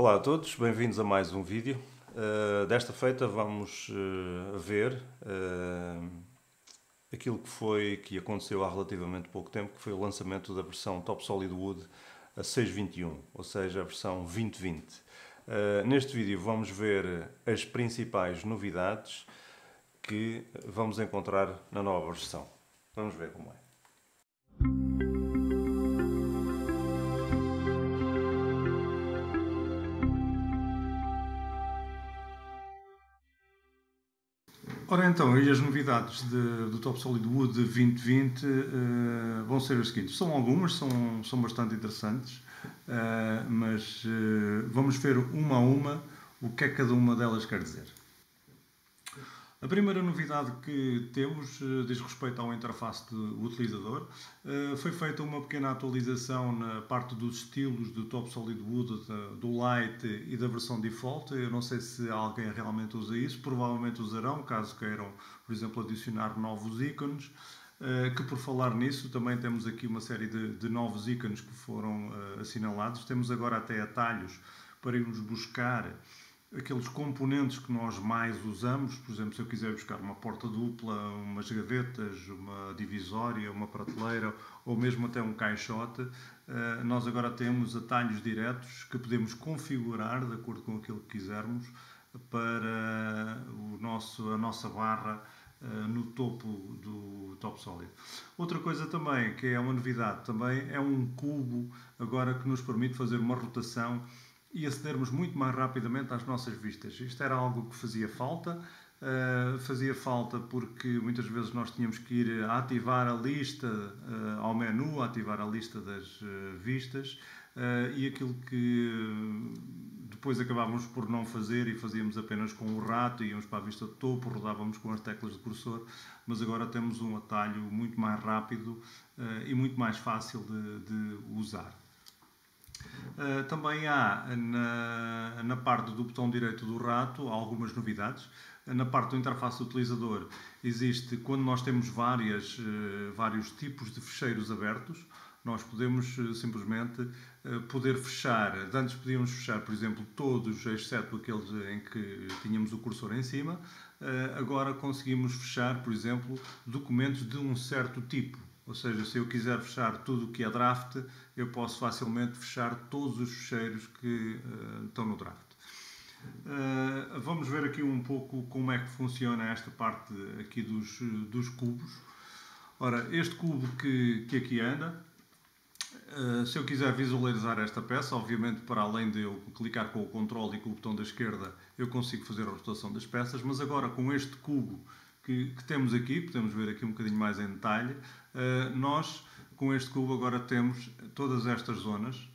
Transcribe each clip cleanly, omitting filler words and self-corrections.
Olá a todos, bem-vindos a mais um vídeo. Desta feita vamos ver aquilo que aconteceu há relativamente pouco tempo, que foi o lançamento da versão Top Solid Wood a 6.21, ou seja, a versão 2020. Neste vídeo vamos ver as principais novidades que vamos encontrar na nova versão. Vamos ver como é. Ora então, e as novidades do Top Solid Wood 2020 vão ser as seguintes. São algumas, são bastante interessantes, mas vamos ver uma a uma o que é que cada uma delas quer dizer. A primeira novidade que temos diz respeito à interface do utilizador. Foi feita uma pequena atualização na parte dos estilos do Top Solid Wood, do Light e da versão default. Eu não sei se alguém realmente usa isso, provavelmente usarão, caso queiram, por exemplo, adicionar novos ícones. Que por falar nisso, também temos aqui uma série de novos ícones que foram assinalados. Temos agora até atalhos para irmos buscar aqueles componentes que nós mais usamos. Por exemplo, se eu quiser buscar uma porta dupla, umas gavetas, uma divisória, uma prateleira ou mesmo até um caixote, nós agora temos atalhos diretos que podemos configurar de acordo com aquilo que quisermos para a nossa barra no topo do Top Solid. Outra coisa também, que é uma novidade, também é um cubo agora que nos permite fazer uma rotação e acedermos muito mais rapidamente às nossas vistas. Isto era algo que fazia falta porque muitas vezes nós tínhamos que ir a ativar a lista ao menu, ativar a lista das vistas, e aquilo que depois acabávamos por não fazer e fazíamos apenas com o rato, íamos para a vista de topo, rodávamos com as teclas de cursor, mas agora temos um atalho muito mais rápido e muito mais fácil de usar. Também há na parte do botão direito do rato algumas novidades. Na parte da interface do utilizador existe, quando nós temos vários tipos de fecheiros abertos, nós podemos simplesmente poder fechar. Antes podíamos fechar, por exemplo, todos, exceto aqueles em que tínhamos o cursor em cima. Agora conseguimos fechar, por exemplo, documentos de um certo tipo. Ou seja, se eu quiser fechar tudo o que é draft, eu posso facilmente fechar todos os fecheiros que estão no draft. Vamos ver aqui um pouco como é que funciona esta parte aqui dos cubos. Ora, este cubo que aqui anda, se eu quiser visualizar esta peça, obviamente para além de eu clicar com o controle e com o botão da esquerda, eu consigo fazer a rotação das peças, mas agora com este cubo que temos aqui, podemos ver aqui um bocadinho mais em detalhe, nós com este cubo agora temos todas estas zonas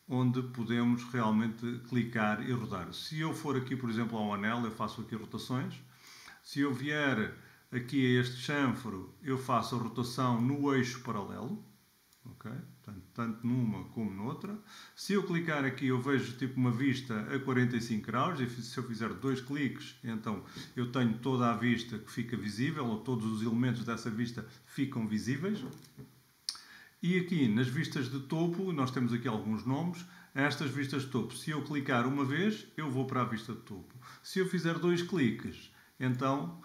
onde podemos realmente clicar e rodar. Se eu for aqui, por exemplo, ao anel, eu faço aqui rotações. Se eu vier aqui a este chanfro, eu faço a rotação no eixo paralelo. Okay? Portanto, tanto numa como noutra. Se eu clicar aqui, eu vejo tipo uma vista a 45 graus e se eu fizer dois cliques, então eu tenho toda a vista que fica visível, ou todos os elementos dessa vista ficam visíveis. E aqui nas vistas de topo, nós temos aqui alguns nomes. Estas vistas de topo, se eu clicar uma vez, eu vou para a vista de topo. Se eu fizer dois cliques, então,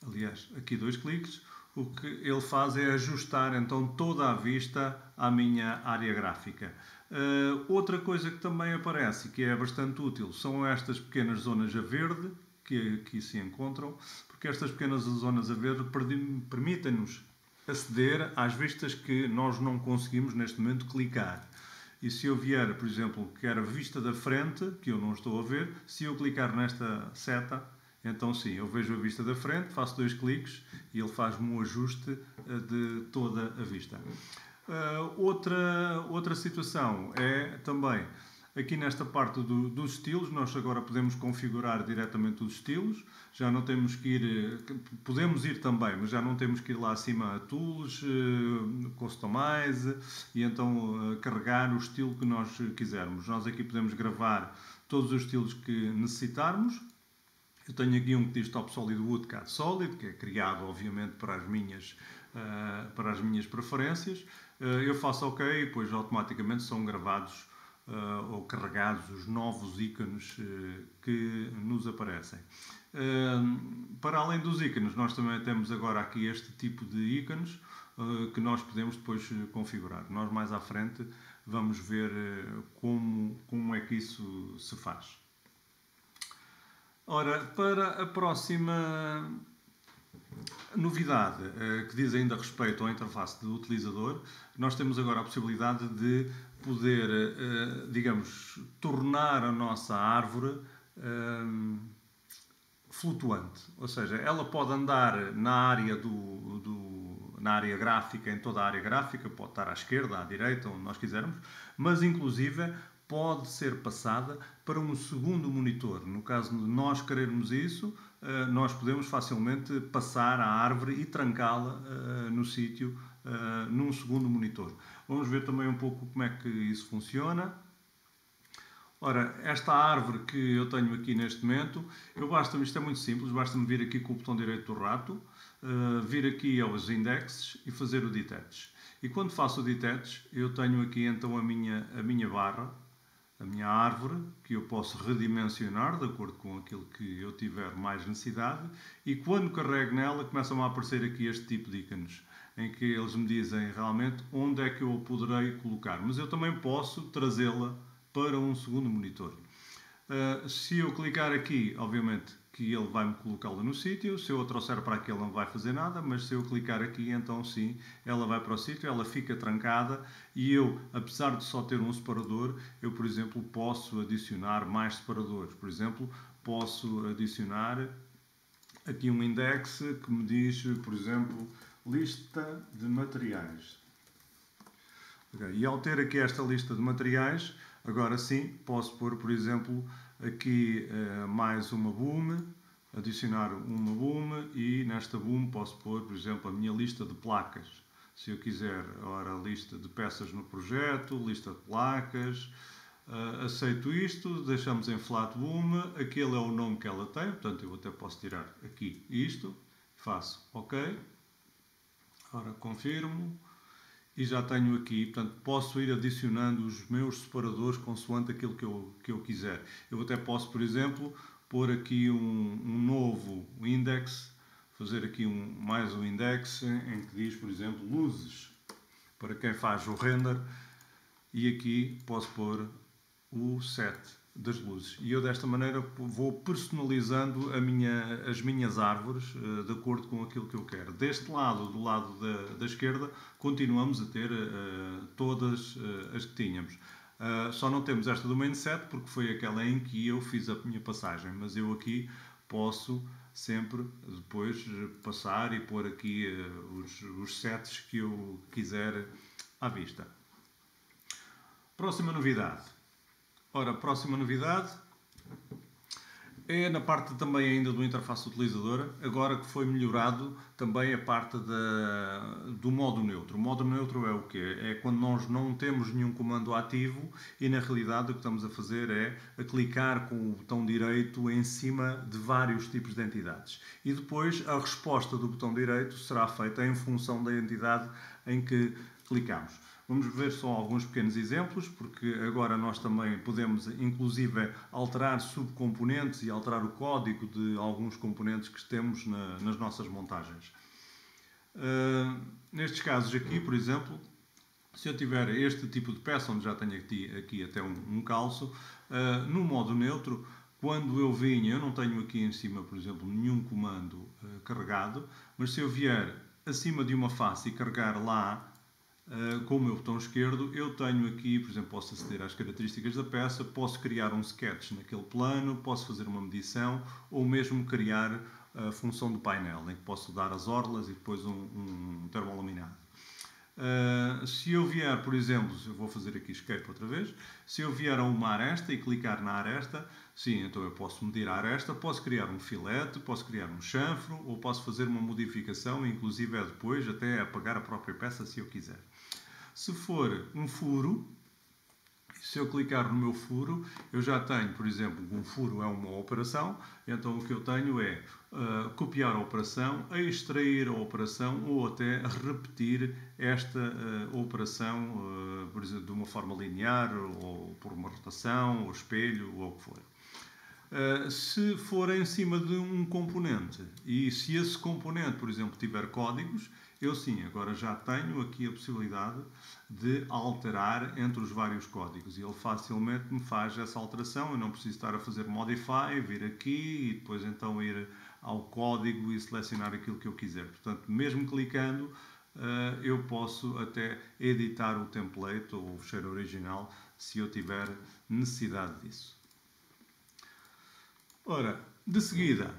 aliás, aqui dois cliques, o que ele faz é ajustar então toda a vista à minha área gráfica. Outra coisa que também aparece e que é bastante útil são estas pequenas zonas a verde que aqui se encontram, porque estas pequenas zonas a verde permitem-nos aceder às vistas que nós não conseguimos neste momento clicar. E se eu vier, por exemplo, que era a vista da frente, que eu não estou a ver, se eu clicar nesta seta, então sim, eu vejo a vista da frente, faço dois cliques e ele faz-me um ajuste de toda a vista. Outra situação é também, aqui nesta parte dos estilos, nós agora podemos configurar diretamente os estilos, já não temos que ir, podemos ir também, mas já não temos que ir lá acima a Tools, Customize e então carregar o estilo que nós quisermos. Nós aqui podemos gravar todos os estilos que necessitarmos. Eu tenho aqui um que diz Top Solid Wood CAD Solid, que é criado obviamente para as minhas preferências. Eu faço OK e depois automaticamente são gravados ou carregados os novos ícones que nos aparecem. Para além dos ícones, nós também temos agora aqui este tipo de ícones que nós podemos depois configurar. Nós mais à frente vamos ver como é que isso se faz. Ora, para a próxima novidade que diz ainda respeito à interface do utilizador, nós temos agora a possibilidade de poder, digamos, tornar a nossa árvore flutuante. Ou seja, ela pode andar na área na área gráfica, em toda a área gráfica, pode estar à esquerda, à direita, onde nós quisermos, mas inclusive pode ser passada para um segundo monitor. No caso de nós querermos isso, nós podemos facilmente passar a árvore e trancá-la no sítio, num segundo monitor. Vamos ver também um pouco como é que isso funciona. Ora, esta árvore que eu tenho aqui neste momento, isto é muito simples, basta-me vir aqui com o botão direito do rato, vir aqui aos indexes e fazer o detach. E quando faço o detach, eu tenho aqui então a minha barra, a minha árvore, que eu posso redimensionar de acordo com aquilo que eu tiver mais necessidade, e quando carrego nela começam a aparecer aqui este tipo de ícones, em que eles me dizem realmente onde é que eu a poderei colocar. Mas eu também posso trazê-la para um segundo monitor. Se eu clicar aqui, obviamente que ele vai-me colocá-la no sítio. Se eu a trouxer para aqui, ele não vai fazer nada, mas se eu clicar aqui, então sim, ela vai para o sítio, ela fica trancada e eu, apesar de só ter um separador, eu, por exemplo, posso adicionar mais separadores. Por exemplo, posso adicionar aqui um index que me diz, por exemplo, lista de materiais. Okay. E ao ter aqui esta lista de materiais, agora sim, posso pôr, por exemplo, aqui mais uma boom, adicionar uma boom e nesta boom posso pôr, por exemplo, a minha lista de placas. Se eu quiser, ora, lista de peças no projeto, lista de placas, aceito isto, deixamos em flat boom, aquele é o nome que ela tem, portanto eu até posso tirar aqui isto, faço OK, ora confirmo. E já tenho aqui, portanto, posso ir adicionando os meus separadores consoante aquilo que eu quiser. Eu até posso, por exemplo, pôr aqui um novo index, fazer aqui mais um index em que diz, por exemplo, luzes, para quem faz o render, e aqui posso pôr o set das luzes. E eu desta maneira vou personalizando as minhas árvores de acordo com aquilo que eu quero. Deste lado, do lado da esquerda, continuamos a ter todas as que tínhamos. Só não temos esta do main set porque foi aquela em que eu fiz a minha passagem, mas eu aqui posso sempre depois passar e pôr aqui os sets que eu quiser à vista. Próxima novidade. Ora, a próxima novidade é na parte também ainda do interface utilizadora, agora que foi melhorado também a parte do modo neutro. O modo neutro é o quê? É quando nós não temos nenhum comando ativo e na realidade o que estamos a fazer é a clicar com o botão direito em cima de vários tipos de entidades. E depois a resposta do botão direito será feita em função da entidade em que clicamos. Vamos ver só alguns pequenos exemplos, porque agora nós também podemos, inclusive, alterar subcomponentes e alterar o código de alguns componentes que temos nas nossas montagens. Nestes casos aqui, por exemplo, se eu tiver este tipo de peça, onde já tenho aqui até um calço, no modo neutro, quando eu não tenho aqui em cima, por exemplo, nenhum comando carregado, mas se eu vier acima de uma face e carregar lá, com o meu botão esquerdo, eu tenho aqui, por exemplo, posso aceder às características da peça, posso criar um sketch naquele plano, posso fazer uma medição ou mesmo criar a função do painel, em que posso dar as orlas e depois um termolaminado. Se eu vier, por exemplo, eu vou fazer aqui escape outra vez, se eu vier a uma aresta e clicar na aresta, sim, então eu posso medir a aresta, posso criar um filete, posso criar um chanfro ou posso fazer uma modificação, inclusive depois até apagar a própria peça se eu quiser. Se for um furo, Se eu clicar no meu furo, eu já tenho, por exemplo, um furo é uma operação, então o que eu tenho é copiar a operação, extrair a operação ou até repetir esta operação, por exemplo, de uma forma linear ou por uma rotação, ou espelho, ou o que for. Se for em cima de um componente e se esse componente, por exemplo, tiver códigos, eu sim, agora já tenho aqui a possibilidade de alterar entre os vários códigos e ele facilmente me faz essa alteração. Eu não preciso estar a fazer modify, vir aqui e depois então ir ao código e selecionar aquilo que eu quiser. Portanto, mesmo clicando, eu posso até editar o template ou o fecheiro original se eu tiver necessidade disso. Ora, de seguida,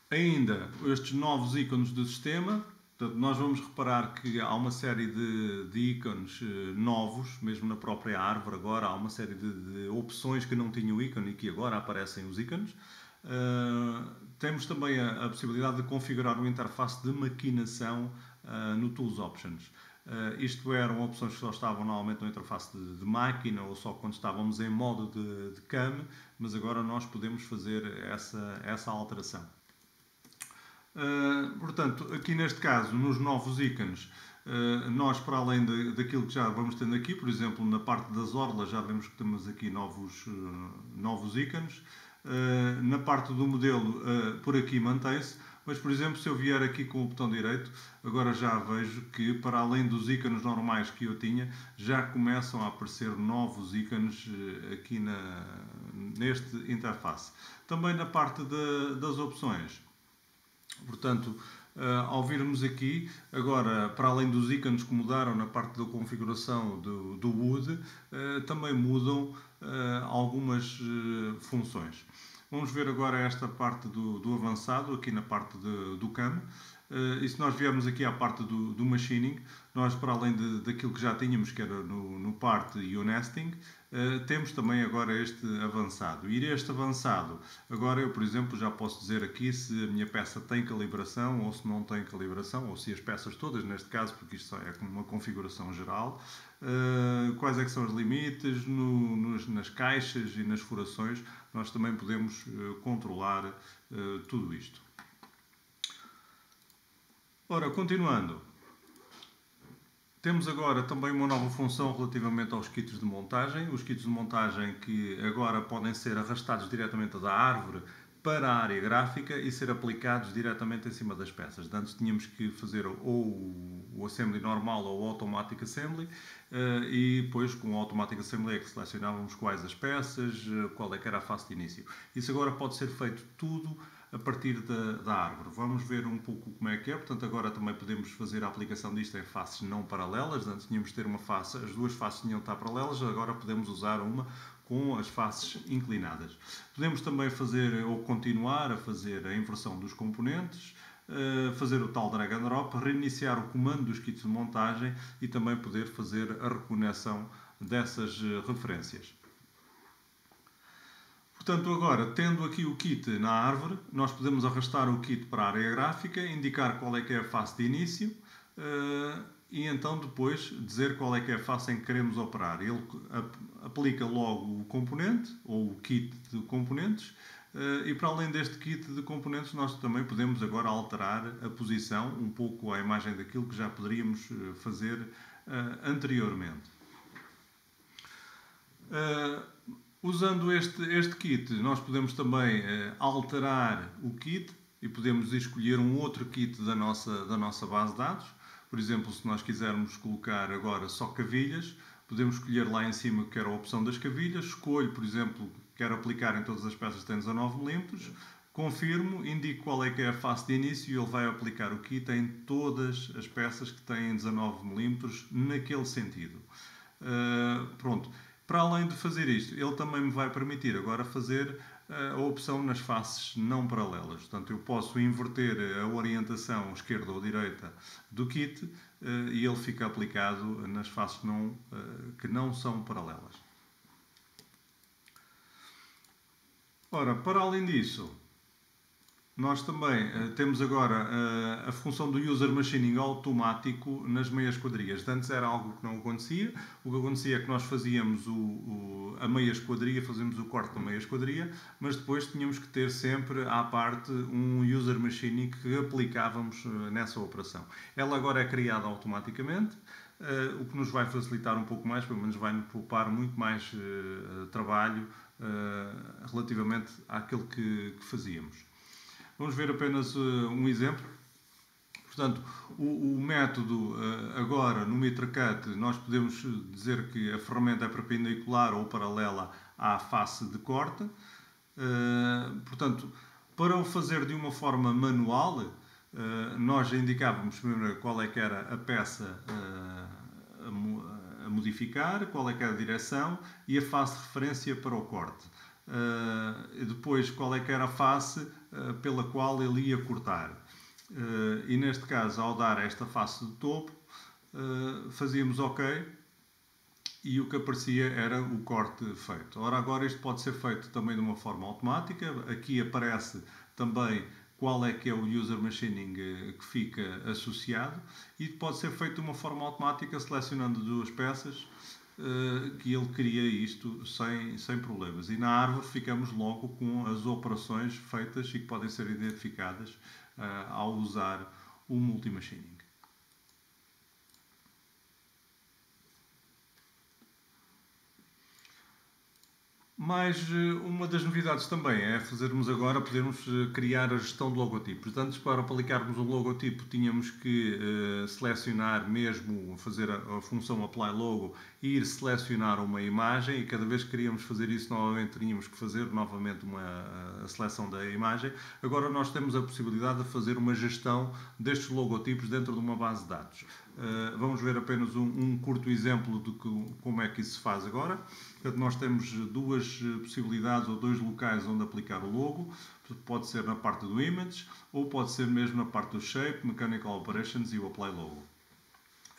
ainda estes novos ícones do sistema. Portanto, nós vamos reparar que há uma série de ícones novos, mesmo na própria árvore agora, há uma série de opções que não tinham ícone e que agora aparecem os ícones. Temos também a possibilidade de configurar uma interface de maquinação no Tools Options. Isto eram opções que só estavam normalmente na interface de máquina ou só quando estávamos em modo de CAM, mas agora nós podemos fazer essa alteração. Portanto, aqui neste caso, nos novos ícones, nós para além daquilo que já vamos tendo aqui, por exemplo, na parte das orlas já vemos que temos aqui novos ícones. Na parte do modelo, por aqui mantém-se, mas por exemplo, se eu vier aqui com o botão direito, agora já vejo que para além dos ícones normais que eu tinha, já começam a aparecer novos ícones aqui neste interface. Também na parte das opções. Portanto, ao virmos aqui, agora, para além dos ícones que mudaram na parte da configuração do Wood, também mudam algumas funções. Vamos ver agora esta parte do avançado, aqui na parte do CAM. E se nós viermos aqui à parte do Machining, nós, para além daquilo que já tínhamos, que era no Part e o Nesting, temos também agora este avançado. E este avançado, agora eu, por exemplo, já posso dizer aqui se a minha peça tem calibração ou se não tem calibração, ou se as peças todas, neste caso, porque isto é uma configuração geral, quais é que são os limites, nas caixas e nas furações, nós também podemos controlar tudo isto. Ora, continuando. Temos agora também uma nova função relativamente aos kits de montagem. Os kits de montagem que agora podem ser arrastados diretamente da árvore para a área gráfica e ser aplicados diretamente em cima das peças. Antes tínhamos que fazer ou o assembly normal ou o automatic assembly e depois com o automatic assembly é que selecionávamos quais as peças, qual é que era a face de início. Isso agora pode ser feito tudo a partir da árvore. Vamos ver um pouco como é que é. Portanto, agora também podemos fazer a aplicação disto em faces não paralelas. Antes tínhamos de ter uma face, as duas faces tinham de estar paralelas, agora podemos usar uma com as faces inclinadas. Podemos também fazer ou continuar a fazer a inversão dos componentes, fazer o tal drag and drop, reiniciar o comando dos kits de montagem e também poder fazer a reconexão dessas referências. Portanto, agora, tendo aqui o kit na árvore, nós podemos arrastar o kit para a área gráfica, indicar qual é que é a face de início e então depois dizer qual é que é a face em que queremos operar. Ele aplica logo o componente ou o kit de componentes e para além deste kit de componentes nós também podemos agora alterar a posição um pouco à imagem daquilo que já poderíamos fazer anteriormente. Usando este kit, nós podemos também alterar o kit e podemos escolher um outro kit da nossa base de dados. Por exemplo, se nós quisermos colocar agora só cavilhas, podemos escolher lá em cima que era a opção das cavilhas. Escolho, por exemplo, quero aplicar em todas as peças que têm 19 mm. Confirmo, indico qual é que é a face de início e ele vai aplicar o kit em todas as peças que têm 19 mm naquele sentido. Pronto. Para além de fazer isto, ele também me vai permitir agora fazer a opção nas faces não paralelas. Portanto, eu posso inverter a orientação esquerda ou direita do kit e ele fica aplicado nas faces que não são paralelas. Ora, para além disso, nós também temos agora a função do user machining automático nas meias quadrilhas. Antes era algo que não acontecia. O que acontecia é que nós fazíamos a meia esquadria, fazemos o corte da meia esquadria, mas depois tínhamos que ter sempre à parte um user machining que aplicávamos nessa operação. Ela agora é criada automaticamente, o que nos vai facilitar um pouco mais, pelo menos vai-nos poupar muito mais trabalho relativamente àquilo que fazíamos. Vamos ver apenas um exemplo. Portanto, o método agora no MitraCut, nós podemos dizer que a ferramenta é perpendicular ou paralela à face de corte. Portanto, para o fazer de uma forma manual, nós indicávamos primeiro qual é que era a peça a modificar, qual é que era a direção e a face de referência para o corte. Depois, qual é que era a face pela qual ele ia cortar. E neste caso, ao dar esta face de topo, fazíamos OK e o que aparecia era o corte feito. Ora, agora isto pode ser feito também de uma forma automática. Aqui aparece também qual é que é o user machining que fica associado e pode ser feito de uma forma automática selecionando duas peças que ele cria isto sem problemas. E na árvore ficamos logo com as operações feitas e que podem ser identificadas ao usar o multimachining. Mais uma das novidades também é podermos criar a gestão de logotipos. Antes, para aplicarmos um logotipo, tínhamos que selecionar mesmo, fazer a função Apply Logo e ir selecionar uma imagem, e cada vez que queríamos fazer isso novamente, tínhamos que fazer novamente a seleção da imagem. Agora nós temos a possibilidade de fazer uma gestão destes logotipos dentro de uma base de dados. Vamos ver apenas um curto exemplo de como é que isso se faz agora. Portanto, nós temos duas possibilidades ou dois locais onde aplicar o logo. Pode ser na parte do Image ou pode ser mesmo na parte do Shape, Mechanical Operations e o Apply Logo.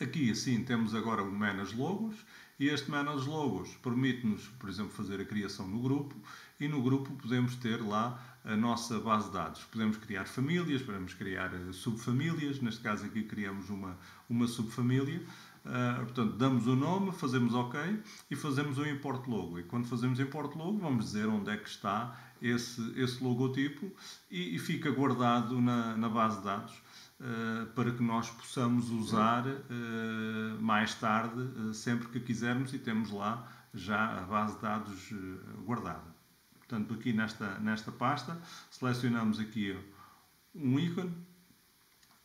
Aqui, assim, temos agora o Manage Logos e este Manage Logos permite-nos, por exemplo, fazer a criação no grupo e no grupo podemos ter lá a nossa base de dados. Podemos criar famílias, podemos criar subfamílias, neste caso aqui criamos uma subfamília. Portanto, damos o nome, fazemos OK e fazemos o Import Logo. E quando fazemos Import Logo, vamos dizer onde é que está esse logotipo e fica guardado na base de dados para que nós possamos usar mais tarde, sempre que quisermos, e temos lá já a base de dados guardada. Portanto, aqui nesta pasta, selecionamos aqui um ícone,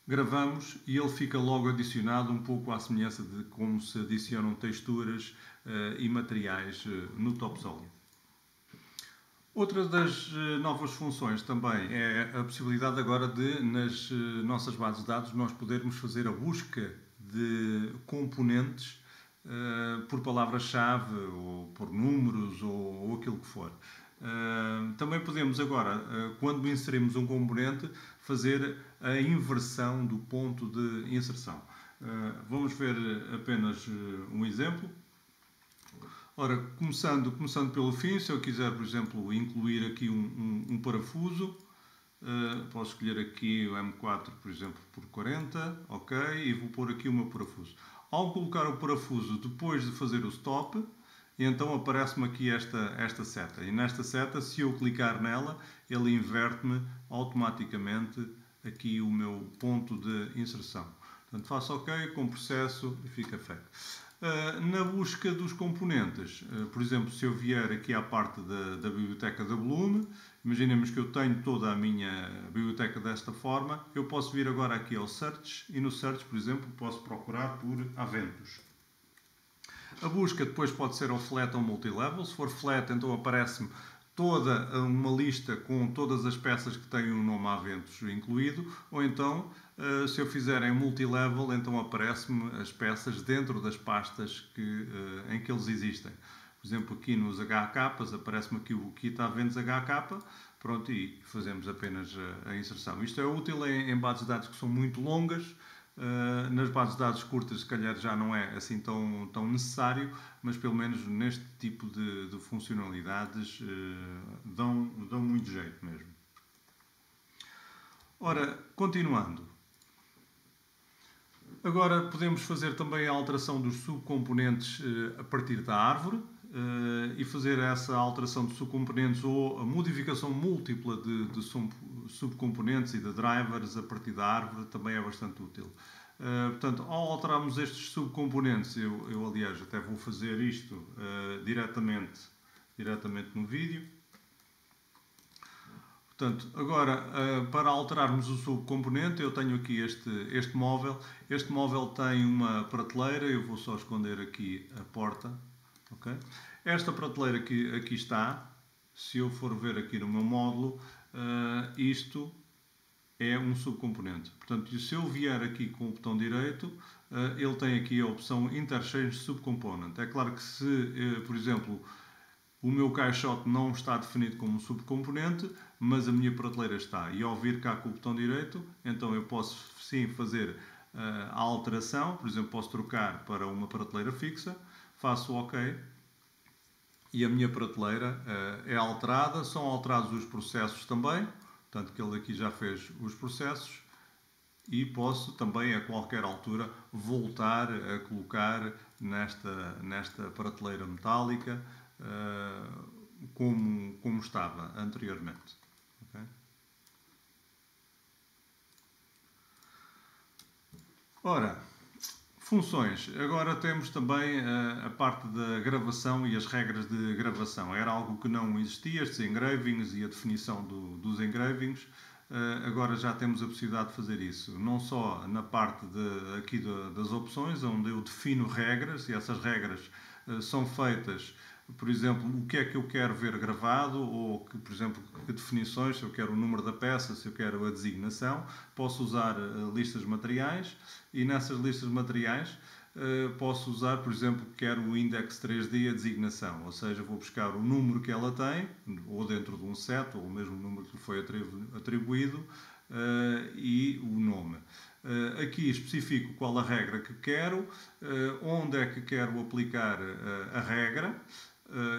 gravamos e ele fica logo adicionado, um pouco à semelhança de como se adicionam texturas e materiais no TopSolid. Outra das novas funções também é a possibilidade agora de, nas nossas bases de dados, nós podermos fazer a busca de componentes por palavra-chave ou por números ou aquilo que for. Também podemos agora, quando inserimos um componente, fazer a inversão do ponto de inserção. Vamos ver apenas um exemplo. Ora, começando pelo fim, se eu quiser, por exemplo, incluir aqui um parafuso, posso escolher aqui o M4, por exemplo, por 40, OK, e vou pôr aqui o meu parafuso. Ao colocar o parafuso depois de fazer o stop, então aparece-me aqui esta seta. E nesta seta, se eu clicar nela, ele inverte-me automaticamente aqui o meu ponto de inserção. Portanto, faço OK com o processo e fica feito. Na busca dos componentes, por exemplo, se eu vier aqui à parte da biblioteca da Bloom, imaginemos que eu tenho toda a minha biblioteca desta forma, eu posso vir agora aqui ao Search e no Search, por exemplo, posso procurar por Aventos. A busca depois pode ser ao Flat ou Multilevel. Se for Flat, então aparece-me toda uma lista com todas as peças que têm o nome Aventos incluído, ou então, se eu fizer em Multilevel, então aparece-me as peças dentro das pastas em que eles existem. Por exemplo, aqui nos HKs aparece-me aqui o Kit Aventos HK, pronto, e fazemos apenas a inserção. Isto é útil em bases de dados que são muito longas. Nas bases de dados curtas, se calhar já não é assim tão necessário, mas pelo menos neste tipo de funcionalidades dão muito jeito mesmo. Ora, continuando. Agora podemos fazer também a alteração dos subcomponentes a partir da árvore e e fazer essa alteração de subcomponentes ou a modificação múltipla de subcomponentes e de drivers a partir da árvore também é bastante útil. Portanto, ao alterarmos estes subcomponentes, eu aliás até vou fazer isto diretamente no vídeo. Portanto, agora, para alterarmos o subcomponente, eu tenho aqui este móvel. Este móvel tem uma prateleira, eu vou só esconder aqui a porta. Okay? Esta prateleira que aqui está, se eu for ver aqui no meu módulo, isto é um subcomponente. Portanto, se eu vier aqui com o botão direito, ele tem aqui a opção Interchange Subcomponent. É claro que se, por exemplo, o meu caixote não está definido como subcomponente, mas a minha prateleira está. E ao vir cá com o botão direito, então eu posso sim fazer a alteração. Por exemplo, posso trocar para uma prateleira fixa, faço OK e a minha prateleira é alterada. São alterados os processos também, portanto que ele aqui já fez os processos e posso também a qualquer altura voltar a colocar nesta prateleira metálica como estava anteriormente. Okay? Ora, funções. Agora temos também a parte da gravação e as regras de gravação. Era algo que não existia, estes engravings e a definição dos engravings. Agora já temos a possibilidade de fazer isso. Não só na parte aqui das opções, onde eu defino regras, e essas regras são feitas, por exemplo, o que é que eu quero ver gravado, ou, por exemplo, que definições, se eu quero o número da peça, se eu quero a designação. Posso usar listas de materiais e nessas listas de materiais posso usar, por exemplo, quero o index 3D, a designação, ou seja, vou buscar o número que ela tem, ou dentro de um set, ou o mesmo número que foi atribuído, e o nome. Aqui especifico qual a regra que quero, onde é que quero aplicar a regra,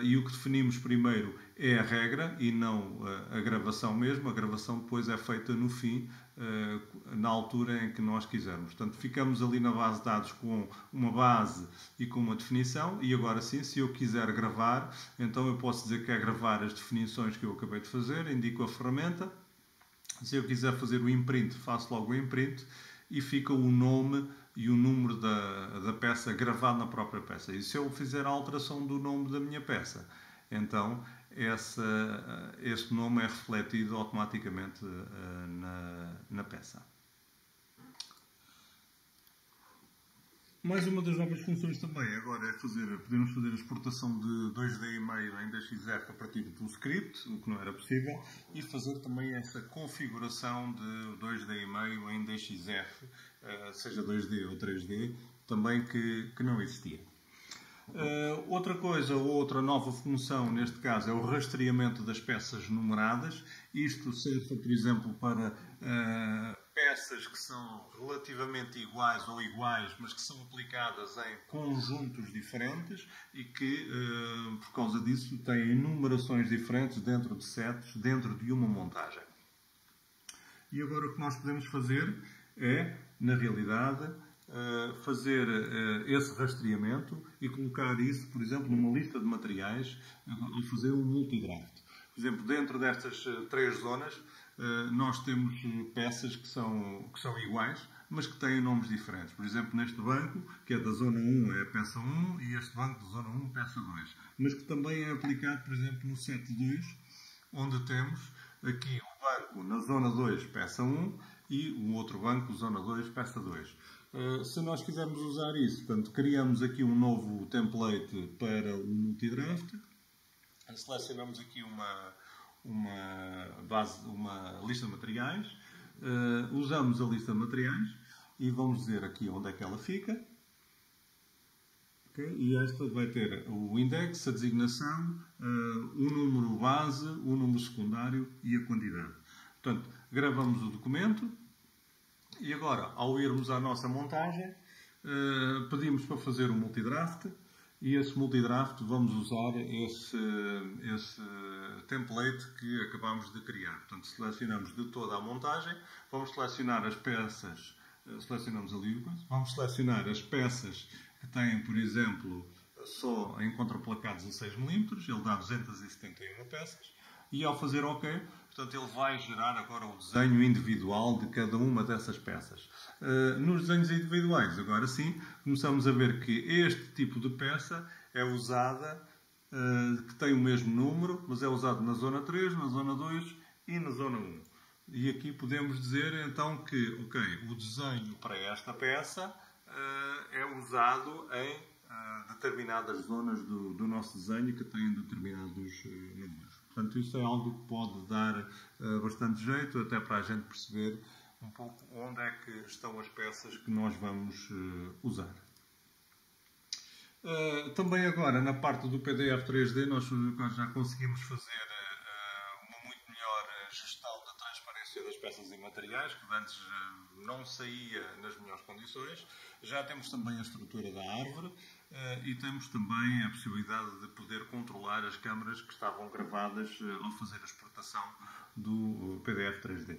e o que definimos primeiro é a regra e não a gravação mesmo. A gravação depois é feita no fim, na altura em que nós quisermos. Portanto, ficamos ali na base de dados com uma base e com uma definição, e agora sim, se eu quiser gravar, então eu posso dizer que é gravar as definições que eu acabei de fazer, indico a ferramenta. Se eu quiser fazer o imprint, faço logo o imprint e fica o nome e o número da peça gravado na própria peça. E se eu fizer a alteração do nome da minha peça, então esse nome é refletido automaticamente na peça. Mais uma das novas funções também agora é podemos fazer a exportação de 2D e meio em DXF a partir do script, o que não era possível, e fazer também essa configuração de 2D e meio em DXF, seja 2D ou 3D, também que não existia. Outra coisa, outra nova função neste caso é o rastreamento das peças numeradas. Isto serve, por exemplo, para peças que são relativamente iguais ou iguais, mas que são aplicadas em conjuntos diferentes e que, por causa disso, têm numerações diferentes dentro de sets, dentro de uma montagem. E agora o que nós podemos fazer é, na realidade, fazer esse rastreamento e colocar isso, por exemplo, numa lista de materiais e fazer um multidraft. Por exemplo, dentro destas três zonas, nós temos peças que são iguais, mas que têm nomes diferentes. Por exemplo, neste banco, que é da zona 1, é a peça 1, e este banco da zona 1, peça 2. Mas que também é aplicado, por exemplo, no set 2, onde temos aqui o banco na zona 2, peça 1, e o outro banco, zona 2, peça 2. Se nós quisermos usar isso, portanto, criamos aqui um novo template para o multidraft. Selecionamos aqui uma lista de materiais, usamos a lista de materiais e vamos dizer aqui onde é que ela fica. Okay? E esta vai ter o index, a designação, o número base, o número secundário e a quantidade. Portanto, gravamos o documento e agora, ao irmos à nossa montagem, pedimos para fazer um multidraft. E esse multidraft vamos usar esse template que acabamos de criar. Portanto, selecionamos de toda a montagem, vamos selecionar as peças, selecionamos ali, vamos selecionar as peças que têm, por exemplo, só em contraplacados a 6 mm, ele dá 271 peças, e ao fazer OK, portanto, ele vai gerar agora o desenho individual de cada uma dessas peças. Nos desenhos individuais, agora sim, começamos a ver que este tipo de peça é usada, que tem o mesmo número, mas é usado na zona 3, na zona 2 e na zona 1. E aqui podemos dizer então que, ok, o desenho para esta peça é usado em determinadas zonas do nosso desenho que têm determinados números. Portanto, isso é algo que pode dar bastante jeito, até para a gente perceber um pouco onde é que estão as peças que nós vamos usar. Também agora, na parte do PDF 3D, nós já conseguimos fazer uma muito melhor gestão da transparência das peças e materiais, que antes não saía nas melhores condições. Já temos também a estrutura da árvore e temos também a possibilidade de poder controlar as câmaras que estavam gravadas ao fazer a exportação do PDF 3D.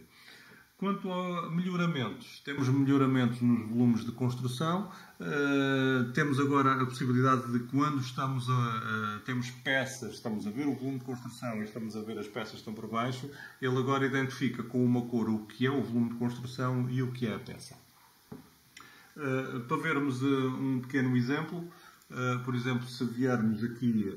Quanto a melhoramentos, temos melhoramentos nos volumes de construção, temos agora a possibilidade de quando temos peças, estamos a ver o volume de construção e estamos a ver as peças que estão por baixo, ele agora identifica com uma cor o que é o volume de construção e o que é a peça. Para vermos um pequeno exemplo, por exemplo, se viermos aqui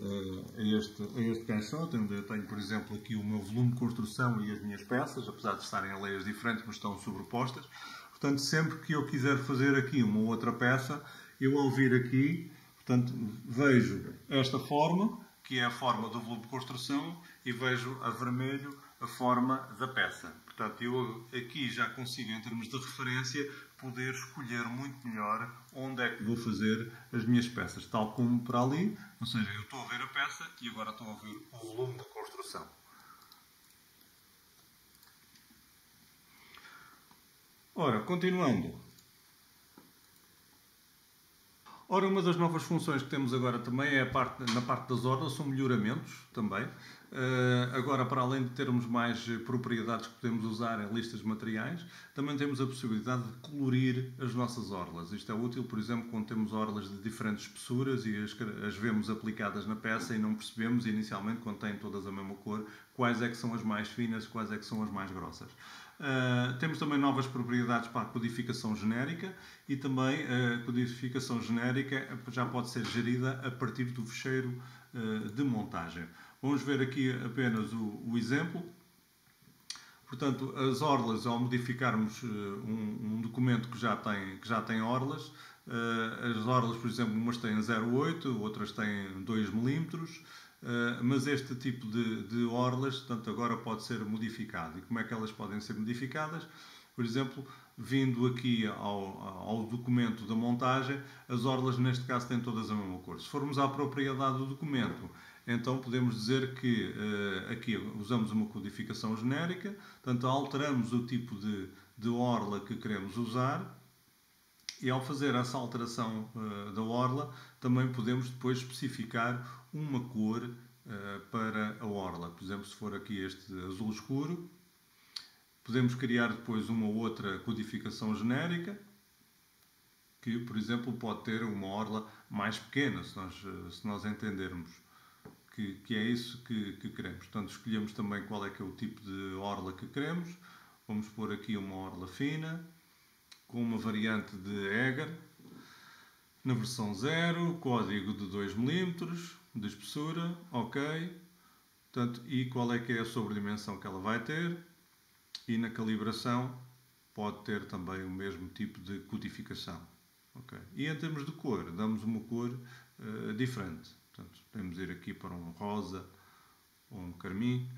a este caixote, onde eu tenho, por exemplo, aqui o meu volume de construção e as minhas peças, apesar de estarem em layers diferentes, mas estão sobrepostas. Portanto, sempre que eu quiser fazer aqui uma outra peça, eu ao vir aqui, portanto, vejo esta forma, que é a forma do volume de construção, e vejo a vermelho a forma da peça. Portanto, eu aqui já consigo, em termos de referência, poder escolher muito melhor onde é que vou fazer as minhas peças, tal como para ali, ou seja, eu estou a ver a peça e agora estou a ver o volume de construção. Ora, continuando. Ora, uma das novas funções que temos agora também é na parte das orlas, são melhoramentos também. Agora, para além de termos mais propriedades que podemos usar em listas de materiais, também temos a possibilidade de colorir as nossas orlas. Isto é útil, por exemplo, quando temos orlas de diferentes espessuras e as vemos aplicadas na peça e não percebemos inicialmente, quando têm todas a mesma cor, quais é que são as mais finas, quais é que são as mais grossas. Temos também novas propriedades para a codificação genérica e também a codificação genérica já pode ser gerida a partir do fecheiro de montagem. Vamos ver aqui apenas o exemplo. Portanto, as orlas, ao modificarmos um documento que já tem orlas, as orlas, por exemplo, umas têm 0,8, outras têm 2 mm, mas este tipo de orlas, portanto, agora pode ser modificado. E como é que elas podem ser modificadas? Por exemplo, vindo aqui ao documento da montagem, as orlas neste caso têm todas a mesma cor. Se formos à propriedade do documento, então podemos dizer que aqui usamos uma codificação genérica, portanto alteramos o tipo de orla que queremos usar e ao fazer essa alteração da orla também podemos depois especificar uma cor para a orla. Por exemplo, se for aqui este azul escuro, podemos criar depois uma outra codificação genérica que, por exemplo, pode ter uma orla mais pequena, se nós entendermos que é isso que queremos. Portanto, escolhemos também qual é que é o tipo de orla que queremos. Vamos pôr aqui uma orla fina, com uma variante de Eger, na versão 0, código de 2 mm de espessura, ok. Portanto, e qual é que é a sobredimensão que ela vai ter. E na calibração pode ter também o mesmo tipo de codificação. Okay. E em termos de cor, damos uma cor diferente. Portanto, podemos ir aqui para um rosa ou um carmim.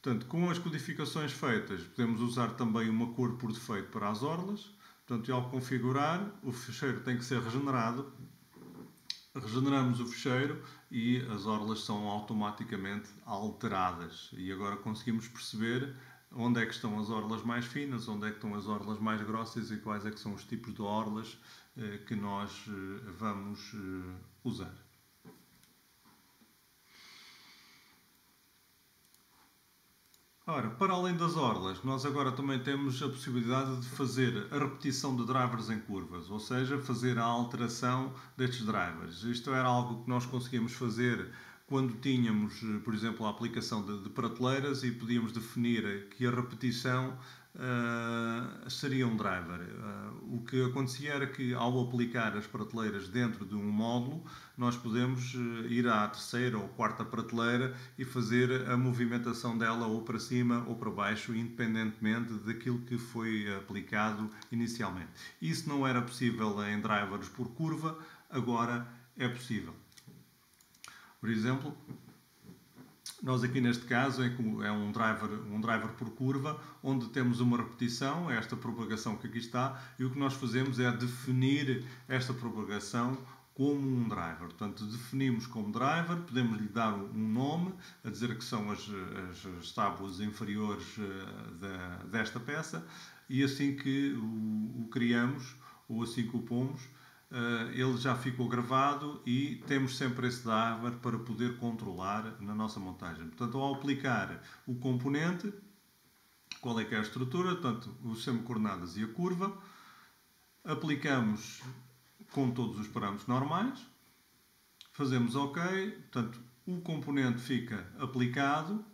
Portanto, com as codificações feitas, podemos usar também uma cor por defeito para as orlas. Portanto, ao configurar, o fecheiro tem que ser regenerado. Regeneramos o fecheiro e as orlas são automaticamente alteradas. E agora conseguimos perceber onde é que estão as orlas mais finas, onde é que estão as orlas mais grossas e quais é que são os tipos de orlas que nós vamos usar. Ora, para além das orlas, nós agora também temos a possibilidade de fazer a repetição de drivers em curvas, ou seja, fazer a alteração destes drivers. Isto era algo que nós conseguíamos fazer quando tínhamos, por exemplo, a aplicação de prateleiras e podíamos definir que a repetição seria um driver. O que acontecia era que, ao aplicar as prateleiras dentro de um módulo, nós podemos ir à terceira ou quarta prateleira e fazer a movimentação dela ou para cima ou para baixo, independentemente daquilo que foi aplicado inicialmente. Isso não era possível em drivers por curva, agora é possível. Por exemplo, nós aqui neste caso é um driver por curva, onde temos uma repetição, esta propagação que aqui está, e o que nós fazemos é definir esta propagação como um driver. Portanto, definimos como driver, podemos lhe dar um nome, a dizer que são as tábuas inferiores desta peça, e assim que o criamos, ou assim que o pomos, ele já ficou gravado e temos sempre esse driver para poder controlar na nossa montagem. Portanto, ao aplicar o componente, qual é que é a estrutura, portanto, os semi-coordenadas e a curva, aplicamos com todos os parâmetros normais, fazemos OK, portanto, o componente fica aplicado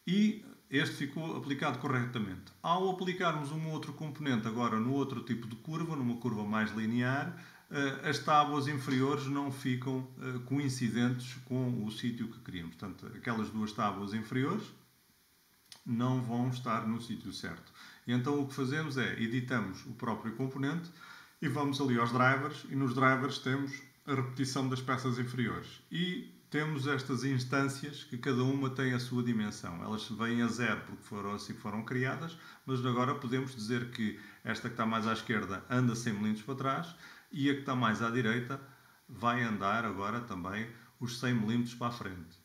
e este ficou aplicado corretamente. Ao aplicarmos um outro componente agora no outro tipo de curva, numa curva mais linear, as tábuas inferiores não ficam coincidentes com o sítio que queríamos. Portanto, aquelas duas tábuas inferiores não vão estar no sítio certo. E então o que fazemos é editamos o próprio componente e vamos ali aos drivers, e nos drivers temos a repetição das peças inferiores. E temos estas instâncias que cada uma tem a sua dimensão. Elas vêm a zero porque foram assim que foram criadas, mas agora podemos dizer que esta que está mais à esquerda anda 100 mm para trás e a que está mais à direita vai andar agora também os 100 mm para a frente.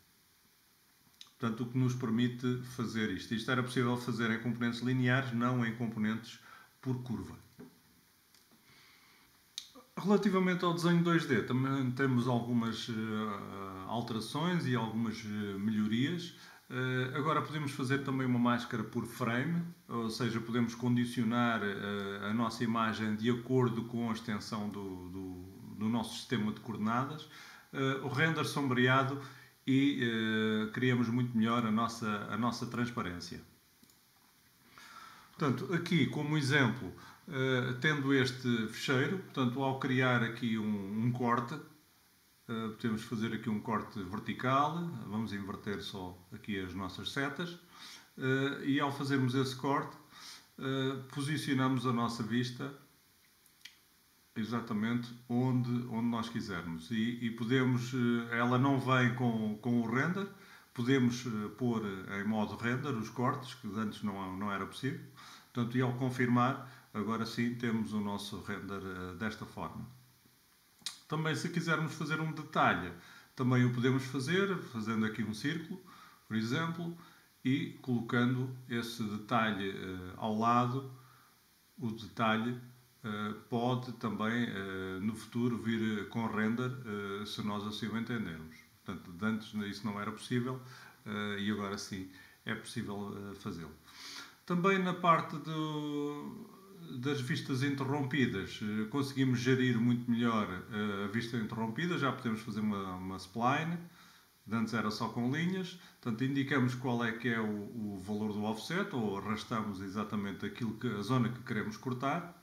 Portanto, o que nos permite fazer isto. Isto era possível fazer em componentes lineares, não em componentes por curva. Relativamente ao desenho 2D, também temos algumas alterações e algumas melhorias. Agora podemos fazer também uma máscara por frame, ou seja, podemos condicionar a nossa imagem de acordo com a extensão do nosso sistema de coordenadas. O render sombreado e criamos muito melhor a nossa transparência. Portanto, aqui como exemplo, tendo este fecheiro, portanto, ao criar aqui um corte, podemos fazer aqui um corte vertical, vamos inverter só aqui as nossas setas, e ao fazermos esse corte, posicionamos a nossa vista exatamente onde nós quisermos. E podemos, ela não vem com o render, podemos pôr em modo render os cortes, que antes não era possível. Portanto, e ao confirmar, agora sim temos o nosso render desta forma. Também, se quisermos fazer um detalhe, também o podemos fazer, fazendo aqui um círculo, por exemplo, e colocando esse detalhe ao lado. O detalhe pode também, no futuro, vir com render, se nós assim o entendermos. Portanto, antes isso não era possível e agora sim é possível fazê-lo. Também na parte das vistas interrompidas, conseguimos gerir muito melhor a vista interrompida, já podemos fazer uma spline, antes era só com linhas, portanto indicamos qual é que é o valor do offset, ou arrastamos exatamente a zona que queremos cortar,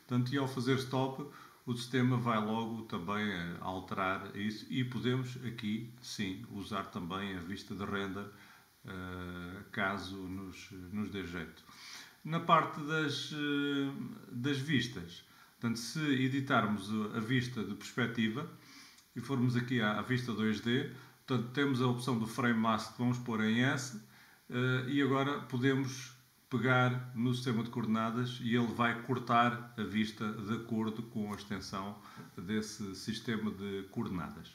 portanto, e ao fazer stop, o sistema vai logo também alterar isso, e podemos aqui sim usar também a vista de render, caso nos dê jeito. Na parte das vistas, portanto, se editarmos a vista de perspectiva e formos aqui à vista 2D, portanto, temos a opção do frame mask que vamos pôr em S, e agora podemos pegar no sistema de coordenadas e ele vai cortar a vista de acordo com a extensão desse sistema de coordenadas.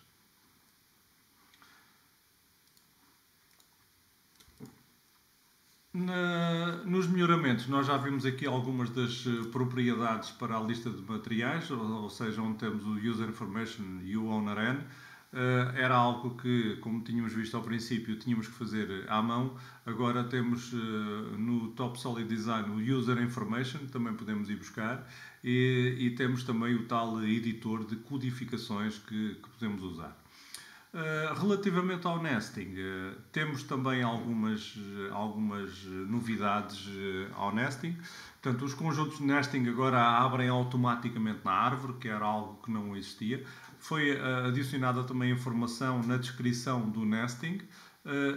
Nos melhoramentos, nós já vimos aqui algumas das propriedades para a lista de materiais, ou seja, onde temos o User Information e o Owner N. era algo que, como tínhamos visto ao princípio, tínhamos que fazer à mão. Agora temos no Top Solid Design o User Information, que também podemos ir buscar, e temos também o tal editor de codificações que podemos usar. Relativamente ao nesting, temos também algumas novidades ao nesting. Portanto, os conjuntos de nesting agora abrem automaticamente na árvore, que era algo que não existia. Foi adicionada também informação na descrição do nesting,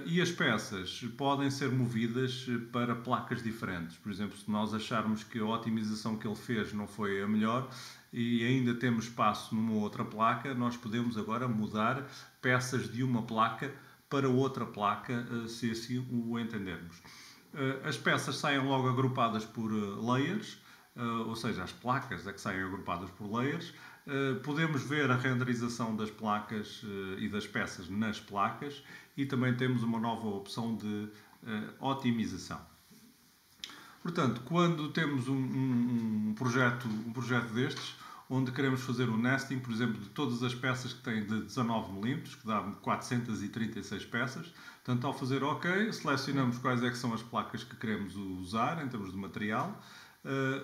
e as peças podem ser movidas para placas diferentes. Por exemplo, se nós acharmos que a otimização que ele fez não foi a melhor e ainda temos espaço numa outra placa, nós podemos agora mudar peças de uma placa para outra placa, se assim o entendermos. As peças saem logo agrupadas por layers, ou seja, as placas é que saem agrupadas por layers. Podemos ver a renderização das placas e das peças nas placas, e também temos uma nova opção de otimização. Portanto, quando temos um projeto destes, onde queremos fazer o nesting, por exemplo, de todas as peças que têm de 19 mm, que dá 436 peças. Portanto, ao fazer OK, selecionamos quais é que são as placas que queremos usar em termos de material.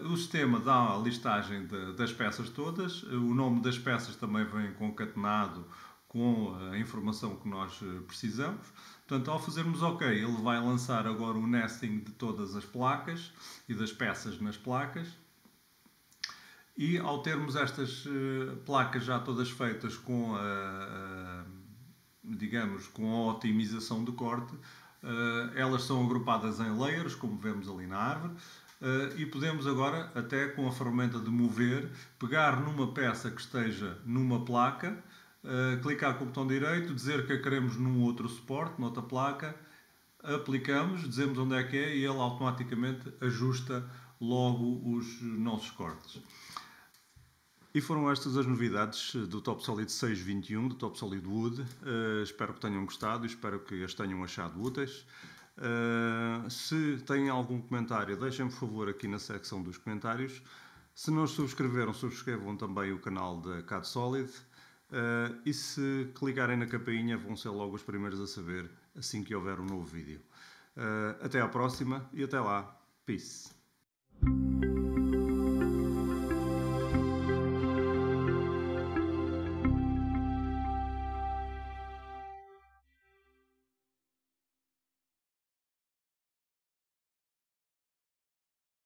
O sistema dá a listagem das peças todas. O nome das peças também vem concatenado com a informação que nós precisamos. Portanto, ao fazermos OK, ele vai lançar agora o nesting de todas as placas e das peças nas placas. E ao termos estas placas já todas feitas com digamos, com a otimização de corte, elas são agrupadas em layers, como vemos ali na árvore, e podemos agora, até com a ferramenta de mover, pegar numa peça que esteja numa placa, clicar com o botão direito, dizer que a queremos num outro suporte, noutra placa, aplicamos, dizemos onde é que é e ele automaticamente ajusta logo os nossos cortes. E foram estas as novidades do Top Solid 6.21, do Top Solid Wood. Espero que tenham gostado e espero que as tenham achado úteis. Se têm algum comentário, deixem-me por favor aqui na secção dos comentários. Se não subscreveram, subscrevam também o canal da CAD Solid. E se clicarem na campainha, vão ser logo os primeiros a saber assim que houver um novo vídeo. Até à próxima e até lá. Peace.